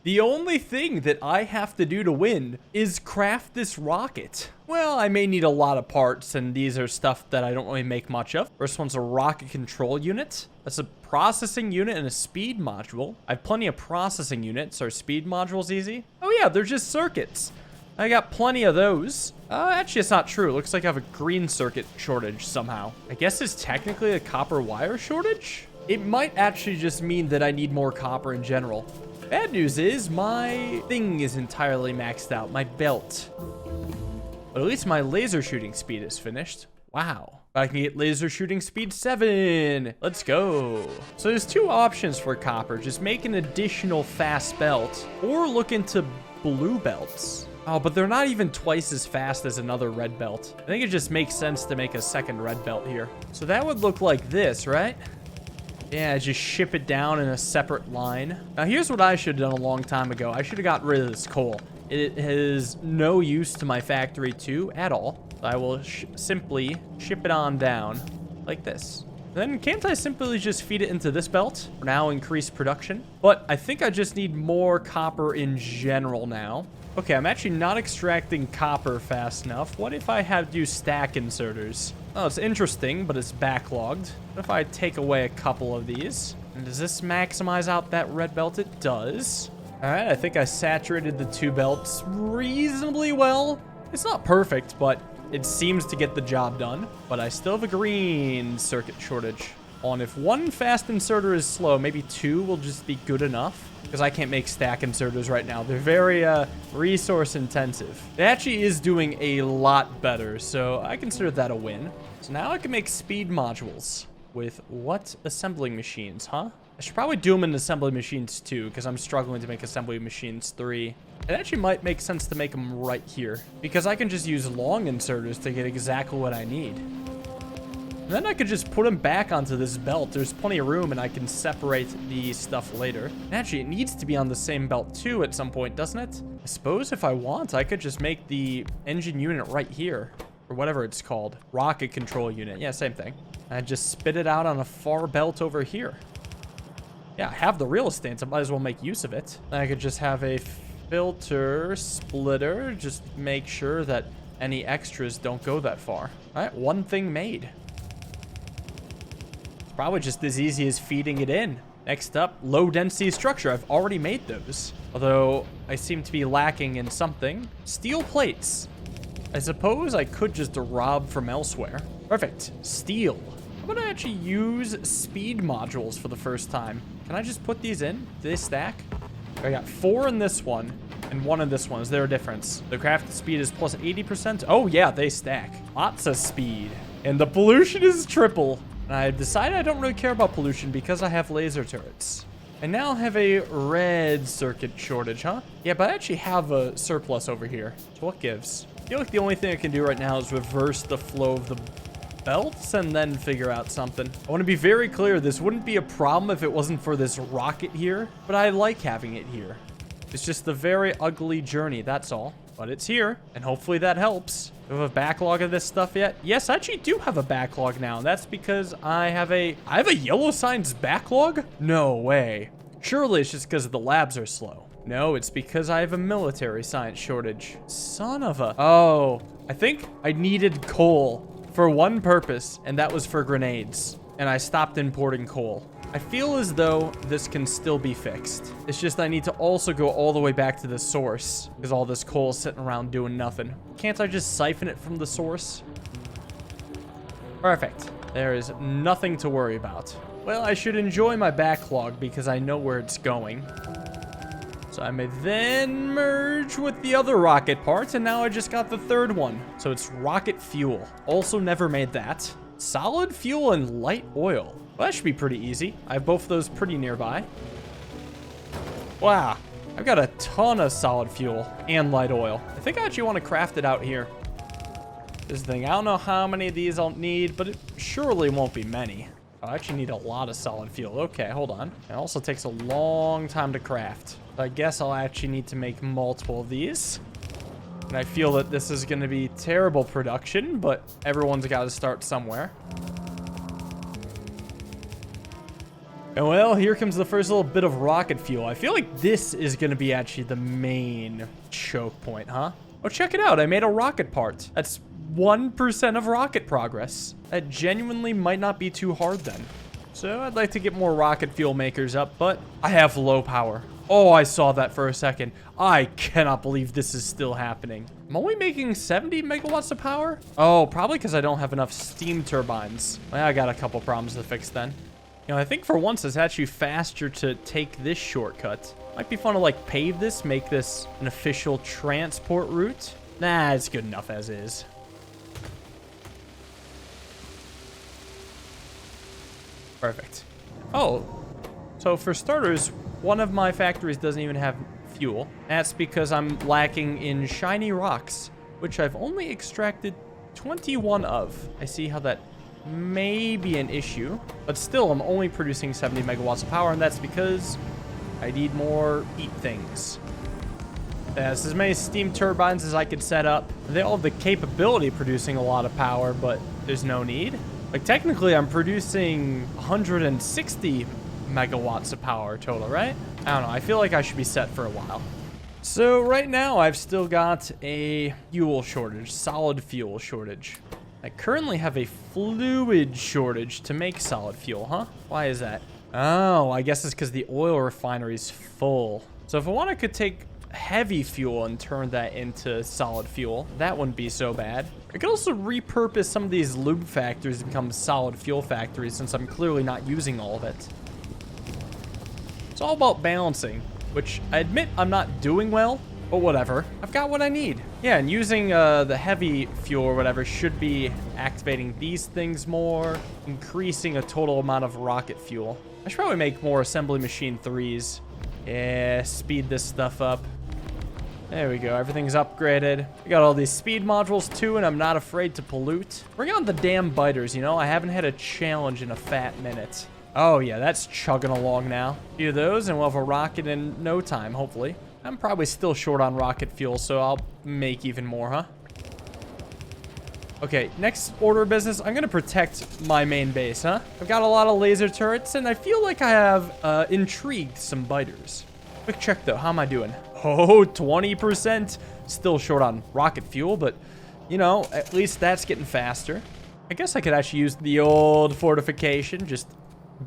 The only thing that I have to do to win is craft this rocket. Well, I may need a lot of parts, and these are stuff that I don't really make much of. First one's a rocket control unit. That's a processing unit and a speed module. I have plenty of processing units. Are speed modules easy? Oh yeah, they're just circuits. I got plenty of those. Actually, it's not true. It looks like I have a green circuit shortage somehow. I guess it's technically a copper wire shortage? It might actually just mean that I need more copper in general. Bad news is my thing is entirely maxed out, my belt. But at least my laser shooting speed is finished. Wow. I can get laser shooting speed 7. Let's go. So there's 2 options for copper. Just make an additional fast belt or look into blue belts. Oh, but they're not even twice as fast as another red belt. I think it just makes sense to make a second red belt here. So that would look like this, right? Yeah, just ship it down in a separate line. Now, here's what I should have done a long time ago. I should have got rid of this coal. It has no use to my factory 2 at all. I will simply ship it on down like this. Then can't I simply just feed it into this belt for now increase production? But I think I just need more copper in general now. Okay, I'm actually not extracting copper fast enough. What if I had to use stack inserters? Oh, it's interesting, but it's backlogged. What if I take away a couple of these? And does this maximize out that red belt? It does. All right, I think I saturated the 2 belts reasonably well. It's not perfect, but it seems to get the job done. But I still have a green circuit shortage. And if 1 fast inserter is slow, maybe 2 will just be good enough. Because I can't make stack inserters right now. They're very resource intensive. It actually is doing a lot better, so I consider that a win. So now I can make speed modules with what assembling machines, huh? I should probably do them in assembly machines too, because I'm struggling to make assembly machines 3. It actually might make sense to make them right here, because I can just use long inserters to get exactly what I need. And then I could just put them back onto this belt. There's plenty of room, and I can separate the stuff later. And actually, it needs to be on the same belt too at some point, doesn't it? I suppose if I want, I could just make the engine unit right here, or whatever it's called. Rocket control unit. Yeah, same thing. And just spit it out on a far belt over here. Yeah, I have the real estate, so I might as well make use of it. Then I could just have a filter splitter. Just make sure that any extras don't go that far. All right, 1 thing made. Probably just as easy as feeding it in. Next up, low density structure. I've already made those. Although I seem to be lacking in something. Steel plates. I suppose I could just rob from elsewhere. Perfect. Steel. I'm gonna actually use speed modules for the first time. Can I just put these in? Do they stack? I got 4 in this one and 1 in this one. Is there a difference? The crafted speed is plus 80%. Oh yeah, they stack. Lots of speed. And the pollution is triple. And I decided I don't really care about pollution because I have laser turrets. I now have a red circuit shortage, huh? Yeah, but I actually have a surplus over here. So what gives? I feel like the only thing I can do right now is reverse the flow of the belts and then figure out something. I want to be very clear. This wouldn't be a problem if it wasn't for this rocket here, but I like having it here. It's just a very ugly journey, that's all. But it's here, and hopefully that helps. Do I have a backlog of this stuff yet? Yes, I actually do have a backlog now. That's because I have a yellow signs backlog? No way. Surely it's just because the labs are slow. No, it's because I have a military science shortage. Son of a... Oh, I think I needed coal for one purpose, and that was for grenades. And I stopped importing coal. I feel as though this can still be fixed. It's just I need to also go all the way back to the source because all this coal is sitting around doing nothing. Can't I just siphon it from the source? Perfect. There is nothing to worry about. Well, I should enjoy my backlog because I know where it's going. So I may then merge with the other rocket parts, and now I just got the 3rd one. So it's rocket fuel. Also never made that. Solid fuel and light oil. Well, that should be pretty easy. I have both of those pretty nearby. Wow. I've got a ton of solid fuel and light oil. I think I actually want to craft it out here. This thing, I don't know how many of these I'll need, but it surely won't be many. I actually need a lot of solid fuel. Okay, hold on. It also takes a long time to craft. So I guess I'll actually need to make multiple of these. And I feel that this is going to be terrible production, but everyone's got to start somewhere. And well, here comes the first little bit of rocket fuel. I feel like this is going to be actually the main choke point, huh? Oh, check it out. I made a rocket part. That's 1% of rocket progress. That genuinely might not be too hard then. So I'd like to get more rocket fuel makers up, but I have low power. Oh, I saw that for a second. I cannot believe this is still happening. I'm only making 70 megawatts of power? Oh, probably because I don't have enough steam turbines. Well, I got a couple problems to fix then. You know, I think for once it's actually faster to take this shortcut. Might be fun to like pave this, make this an official transport route. Nah, it's good enough as is. Perfect. Oh, so for starters, one of my factories doesn't even have fuel. That's because I'm lacking in shiny rocks, which I've only extracted 21 of. I see how that may be an issue, but still I'm only producing 70 megawatts of power, and that's because I need more heat things. That's as many steam turbines as I could set up. They all have the capability of producing a lot of power, but there's no need. Like technically I'm producing 160 megawatts of power total, right? I don't know. I feel like I should be set for a while. So right now I've still got a fuel shortage, solid fuel shortage. I currently have a fluid shortage to make solid fuel, huh? Why is that? Oh, I guess it's because the oil refinery is full. So if I want, I could take heavy fuel and turn that into solid fuel. That wouldn't be so bad. I could also repurpose some of these lube factories to become solid fuel factories since I'm clearly not using all of it. It's all about balancing, which I admit I'm not doing well, but whatever. I've got what I need. Yeah, and using the heavy fuel or whatever should be activating these things more, increasing a total amount of rocket fuel. I should probably make more assembly machine 3s. Yeah, speed this stuff up. There we go. Everything's upgraded. We got all these speed modules too, and I'm not afraid to pollute. Bring on the damn biters, you know? I haven't had a challenge in a fat minute. Oh yeah, that's chugging along now. A few of those, and we'll have a rocket in no time, hopefully. I'm probably still short on rocket fuel, so I'll make even more, huh? Okay, next order of business, I'm gonna protect my main base, huh? I've got a lot of laser turrets, and I feel like I have intrigued some biters. Quick check though, how am I doing? Oh, 20%. Still short on rocket fuel, but you know, at least that's getting faster. I guess I could actually use the old fortification, just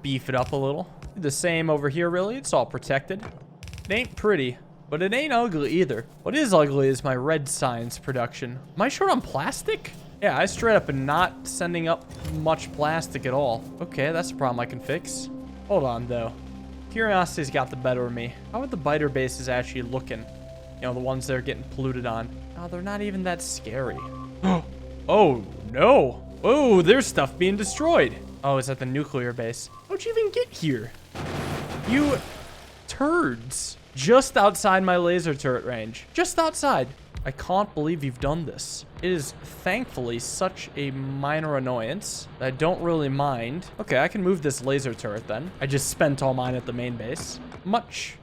beef it up a little. Do the same over here, really. It's all protected. It ain't pretty, but it ain't ugly either. What is ugly is my red science production. Am I short on plastic? Yeah, I straight up am not sending up much plastic at all. Okay, that's a problem I can fix. Hold on, though. Curiosity's got the better of me. How are the biter bases actually looking? You know, the ones that are getting polluted on. Oh, they're not even that scary. Oh, no. Oh, there's stuff being destroyed. Oh, is that the nuclear base? How'd you even get here? You turds. Just outside my laser turret range. Just outside. I can't believe you've done this. It is thankfully such a minor annoyance that I don't really mind. Okay, I can move this laser turret then. I just spent all mine at the main base. Much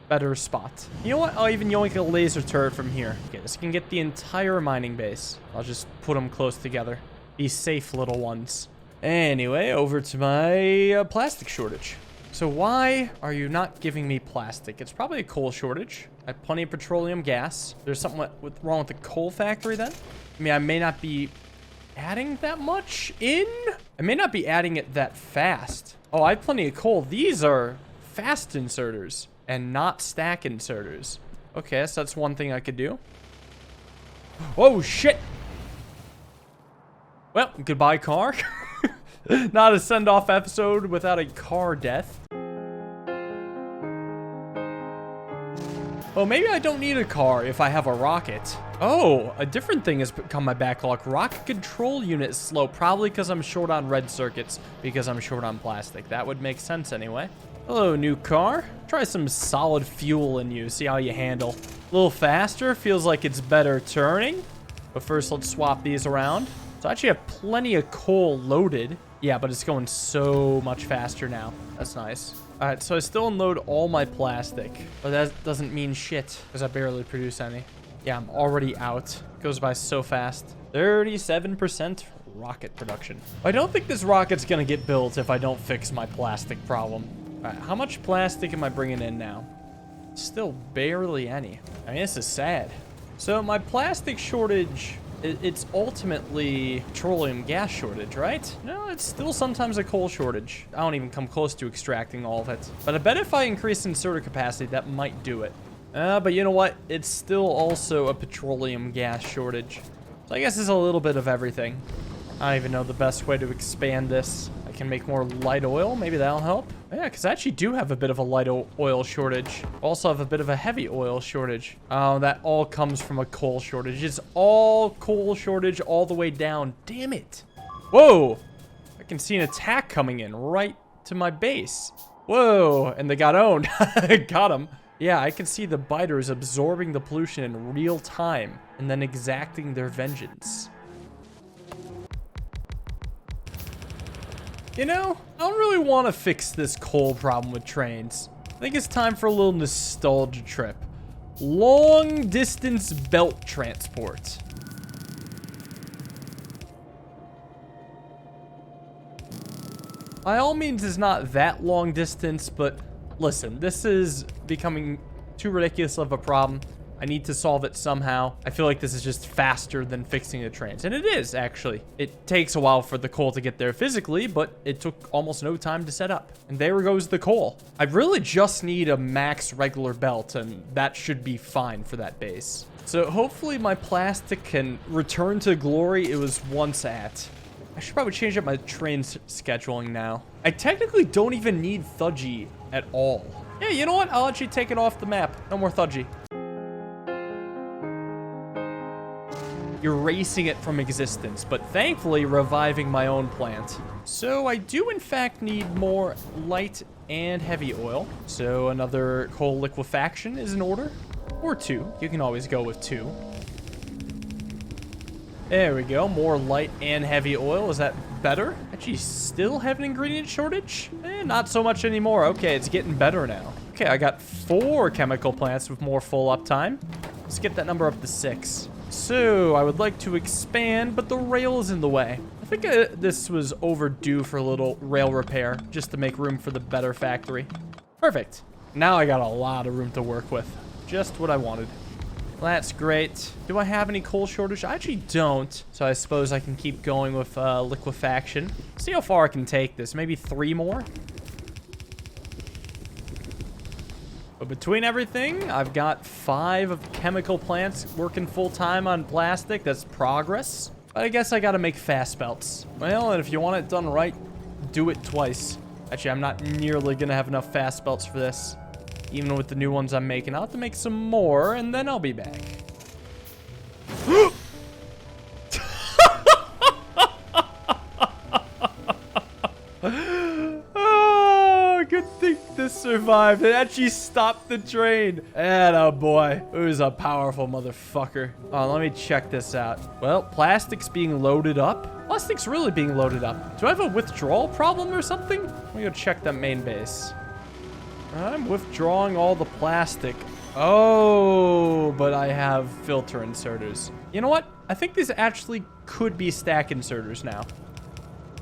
better spot. You know what? I'll even yoink a laser turret from here. Okay, this can get the entire mining base. I'll just put them close together. Be safe, little ones. Anyway, over to my plastic shortage. So why are you not giving me plastic? It's probably a coal shortage. I have plenty of petroleum gas. There's something wrong with the coal factory then? I mean, I may not be adding that much in. I may not be adding it that fast. Oh, I have plenty of coal. These are fast inserters and not stack inserters. Okay, so that's one thing I could do. Oh, shit. Well, goodbye, car. Not a send-off episode without a car death. Well, maybe I don't need a car if I have a rocket. Oh, a different thing has become my backlog. Rocket control unit is slow, probably because I'm short on red circuits, because I'm short on plastic. That would make sense anyway. Hello, new car. Try some solid fuel in you, see how you handle. A little faster, feels like it's better turning. But first, let's swap these around. So I actually have plenty of coal loaded. Yeah, but it's going so much faster now. That's nice. All right, so I still unload all my plastic, but that doesn't mean shit because I barely produce any. Yeah, I'm already out. It goes by so fast. 37% rocket production. I don't think this rocket's gonna get built if I don't fix my plastic problem. All right, how much plastic am I bringing in now? Still barely any. I mean, this is sad. So my plastic shortage, it's ultimately petroleum gas shortage, right? No, it's still sometimes a coal shortage. I don't even come close to extracting all of it. But I bet if I increase inserter capacity, that might do it. But you know what? It's still also a petroleum gas shortage. So I guess it's a little bit of everything. I don't even know the best way to expand this. I can make more light oil. Maybe that'll help. Yeah, because I actually do have a bit of a light oil shortage. Also have a bit of a heavy oil shortage. Oh, that all comes from a coal shortage. It's all coal shortage all the way down. Damn it. Whoa. I can see an attack coming in right to my base. Whoa. And they got owned. Got them. Yeah, I can see the biters absorbing the pollution in real time and then exacting their vengeance. You know, I don't really want to fix this coal problem with trains. I think it's time for a little nostalgia trip. Long distance belt transport. By all means, it's not that long distance, but listen, this is becoming too ridiculous of a problem. I need to solve it somehow. I feel like this is just faster than fixing the trains. And it is, actually. It takes a while for the coal to get there physically, but it took almost no time to set up. And there goes the coal. I really just need a max regular belt, and that should be fine for that base. So hopefully my plastic can return to glory it was once at. I should probably change up my train scheduling now. I technically don't even need Thudgy at all. Yeah, you know what? I'll actually take it off the map. No more Thudgy. Erasing it from existence, but thankfully reviving my own plant. So I do in fact need more light and heavy oil. So another coal liquefaction is in order. Or two. You can always go with two. There we go. More light and heavy oil. Is that better? Actually, still have an ingredient shortage? Not so much anymore. Okay, it's getting better now. Okay, I got 4 chemical plants with more full uptime. Let's get that number up to 6. So, I would like to expand, but the rail is in the way. I think this was overdue for a little rail repair, just to make room for the better factory. Perfect. Now I got a lot of room to work with. Just what I wanted. Well, that's great. Do I have any coal shortage? I actually don't. So I suppose I can keep going with liquefaction. See how far I can take this. Maybe 3 more? But between everything, I've got 5 of chemical plants working full-time on plastic. That's progress. But I guess I gotta make fast belts. Well, and if you want it done right, do it twice. Actually, I'm not nearly gonna have enough fast belts for this. Even with the new ones I'm making. I'll have to make some more, and then I'll be back. Good thing this survived. It actually stopped the train. Atta boy. Who's a powerful motherfucker. Oh, let me check this out. Well, plastic's being loaded up. Plastic's really being loaded up. Do I have a withdrawal problem or something? Let me go check that main base. I'm withdrawing all the plastic. Oh, but I have filter inserters. You know what? I think these actually could be stack inserters now.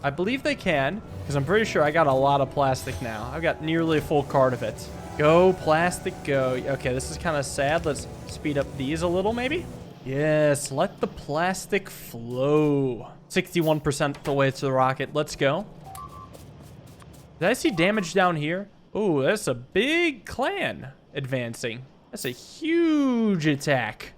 I believe they can, because I'm pretty sure I got a lot of plastic now. I've got nearly a full cart of it. Go, plastic, go. Okay, this is kind of sad. Let's speed up these a little, maybe. Yes, let the plastic flow. 61% the way to the rocket. Let's go. Did I see damage down here? Oh, that's a big clan advancing. That's a huge attack.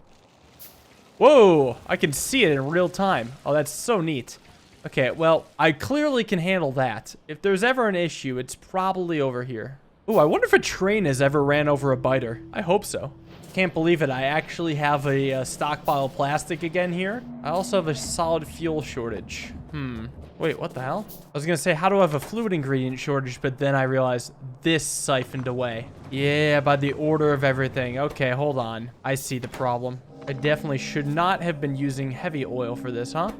Whoa, I can see it in real time. Oh, that's so neat. Okay, well, I clearly can handle that. If there's ever an issue, it's probably over here. Ooh, I wonder if a train has ever ran over a biter. I hope so. Can't believe it. I actually have a stockpile of plastic again here. I also have a solid fuel shortage. Wait, what the hell? I was gonna say, how do I have a fluid ingredient shortage? But then I realized this siphoned away. Yeah, by the order of everything. Okay, hold on. I see the problem. I definitely should not have been using heavy oil for this, huh?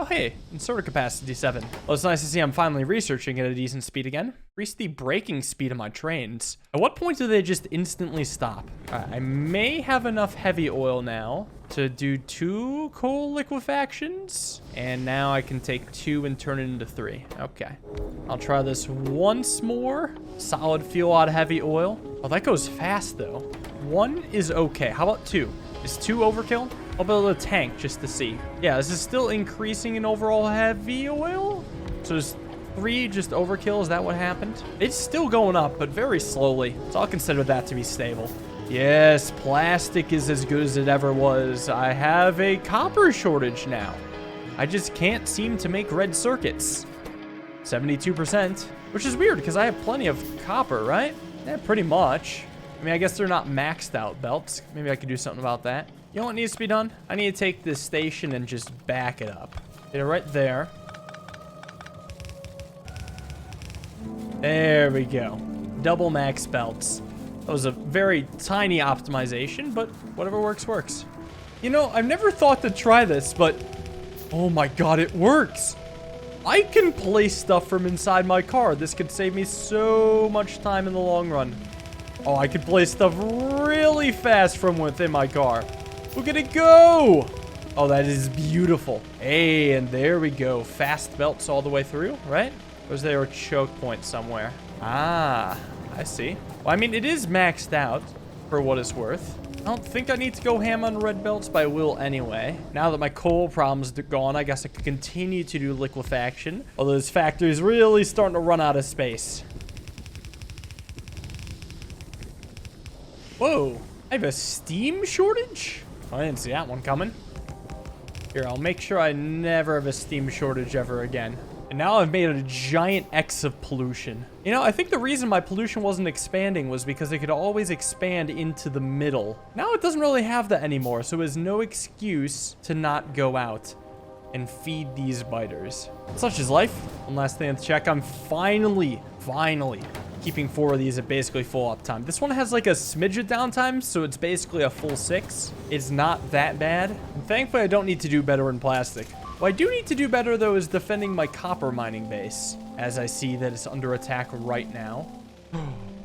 Oh, hey, inserter capacity 7. Well, it's nice to see I'm finally researching at a decent speed again. Increase the braking speed of my trains. At what point do they just instantly stop? All right, I may have enough heavy oil now to do 2 coal liquefactions. And now I can take 2 and turn it into 3. Okay. I'll try this once more. Solid fuel out of heavy oil. Oh, that goes fast, though. 1 is okay. How about 2? Is 2 overkill? I'll build a tank just to see. Yeah, this is still increasing in overall heavy oil. So is 3 just overkill? Is that what happened? It's still going up, but very slowly. So I'll consider that to be stable. Yes, plastic is as good as it ever was. I have a copper shortage now. I just can't seem to make red circuits. 72%, which is weird because I have plenty of copper, right? Yeah, pretty much. I mean, I guess they're not maxed out belts. Maybe I could do something about that. You know what needs to be done? I need to take this station and just back it up. Get it right there. There we go. Double max belts. That was a very tiny optimization, but whatever works, works. You know, I've never thought to try this, but oh my god, it works. I can place stuff from inside my car. This could save me so much time in the long run. Oh, I could place stuff really fast from within my car. Look at it go! Oh, that is beautiful. Hey, and there we go. Fast belts all the way through, right? Or is there a choke point somewhere? Ah, I see. Well, I mean, it is maxed out for what it's worth. I don't think I need to go ham on red belts, but I will anyway. Now that my coal problem's gone, I guess I could continue to do liquefaction. Although this factory is really starting to run out of space. Whoa, I have a steam shortage? I didn't see that one coming. Here, I'll make sure I never have a steam shortage ever again. And now I've made a giant X of pollution. You know, I think the reason my pollution wasn't expanding was because it could always expand into the middle. Now it doesn't really have that anymore, so there's no excuse to not go out and feed these biters. Such is life. One last thing to check. I'm finally keeping 4 of these at basically full uptime. This one has like a smidge of downtime, so it's basically a full 6. It's not that bad. And thankfully, I don't need to do better in plastic. What I do need to do better, though, is defending my copper mining base, as I see that it's under attack right now.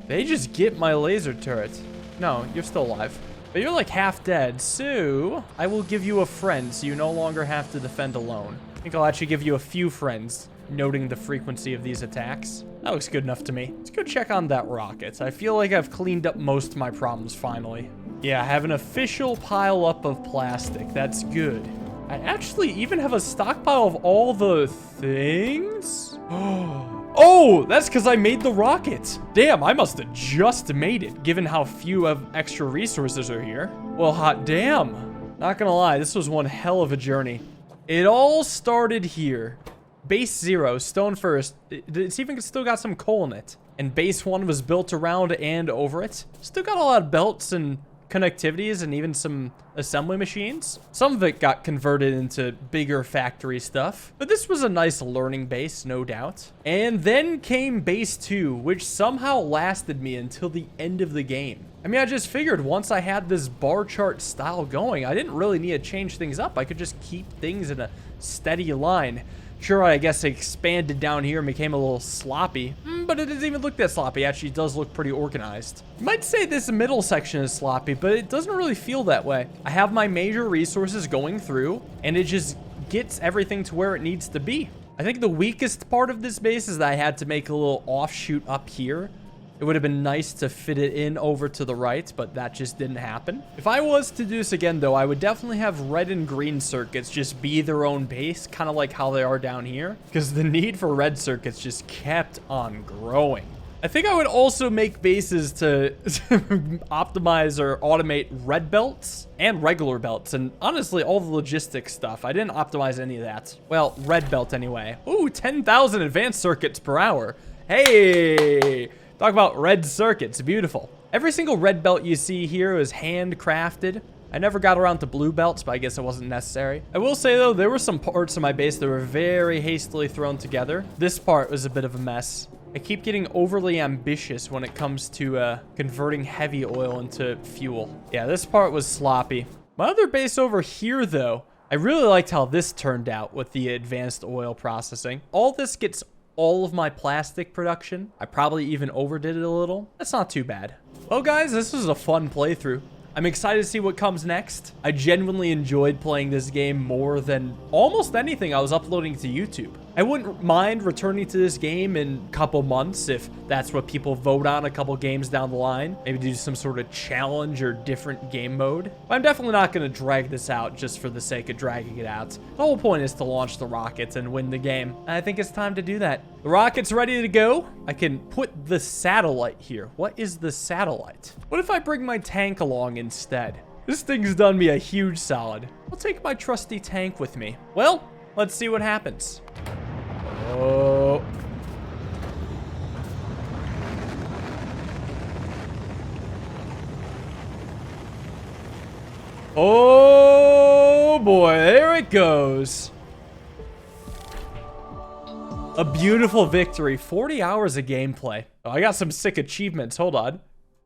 They just get my laser turret. No, you're still alive. But you're like half dead, so I will give you a friend so you no longer have to defend alone. I think I'll actually give you a few friends, noting the frequency of these attacks. That looks good enough to me. Let's go check on that rocket. I feel like I've cleaned up most of my problems finally. Yeah, I have an official pile up of plastic. That's good. I actually even have a stockpile of all the things. Oh, that's because I made the rocket. Damn, I must have just made it, given how few of extra resources are here. Well, hot damn. Not gonna lie, this was one hell of a journey. It all started here. Base 0, stone first. It's even still got some coal in it. And base 1 was built around and over it. Still got a lot of belts and connectivities and even some assembly machines. Some of it got converted into bigger factory stuff, but this was a nice learning base, no doubt. And then came base 2, which somehow lasted me until the end of the game. I mean, I just figured once I had this bar chart style going, I didn't really need to change things up. I could just keep things in a steady line. Sure, I guess it expanded down here and became a little sloppy, but it doesn't even look that sloppy. Actually, it does look pretty organized. You might say this middle section is sloppy, but it doesn't really feel that way. I have my major resources going through, and it just gets everything to where it needs to be. I think the weakest part of this base is that I had to make a little offshoot up here. It would have been nice to fit it in over to the right, but that just didn't happen. If I was to do this again, though, I would definitely have red and green circuits just be their own base, kind of like how they are down here, because the need for red circuits just kept on growing. I think I would also make bases to optimize or automate red belts and regular belts, and honestly, all the logistics stuff. I didn't optimize any of that. Well, red belt anyway. Ooh, 10,000 advanced circuits per hour. Hey! Talk about red circuits, beautiful. Every single red belt you see here is handcrafted. I never got around to blue belts, but I guess it wasn't necessary. I will say though, there were some parts of my base that were very hastily thrown together. This part was a bit of a mess. I keep getting overly ambitious when it comes to converting heavy oil into fuel. Yeah, this part was sloppy. My other base over here though I really liked how this turned out with the advanced oil processing. All this gets all of my plastic production. I probably even overdid it a little. That's not too bad. Well, guys, this was a fun playthrough. I'm excited to see what comes next. I genuinely enjoyed playing this game more than almost anything I was uploading to YouTube. I wouldn't mind returning to this game in a couple months if that's what people vote on a couple games down the line. Maybe do some sort of challenge or different game mode. But I'm definitely not going to drag this out just for the sake of dragging it out. The whole point is to launch the rockets and win the game. And I think it's time to do that. The rocket's ready to go. I can put the satellite here. What is the satellite? What if I bring my tank along instead? This thing's done me a huge solid. I'll take my trusty tank with me. Well, let's see what happens. Oh. Oh boy, there it goes. A beautiful victory. 40 hours of gameplay. Oh, I got some sick achievements. Hold on.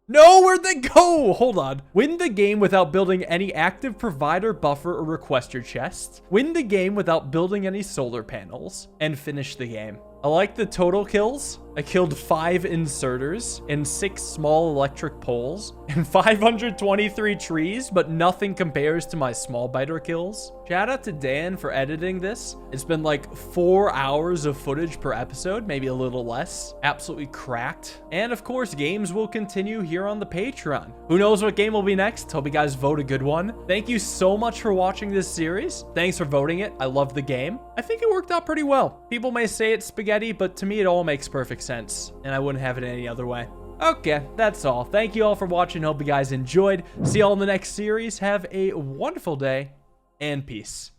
No, where'd they go? Hold on. Win the game without building any active provider, buffer, or requester chests. Win the game without building any solar panels. And finish the game. I like the total kills. I killed 5 inserters and 6 small electric poles and 523 trees, but nothing compares to my small biter kills. Shout out to Dan for editing this. It's been like 4 hours of footage per episode, maybe a little less. Absolutely cracked. And of course, games will continue here on the Patreon. Who knows what game will be next? Hope you guys vote a good one. Thank you so much for watching this series. Thanks for voting it. I love the game. I think it worked out pretty well. People may say it's spaghetti, but to me, it all makes perfect sense, and I wouldn't have it any other way. Okay, that's all. Thank you all for watching. Hope you guys enjoyed. See you all in the next series. Have a wonderful day, and peace.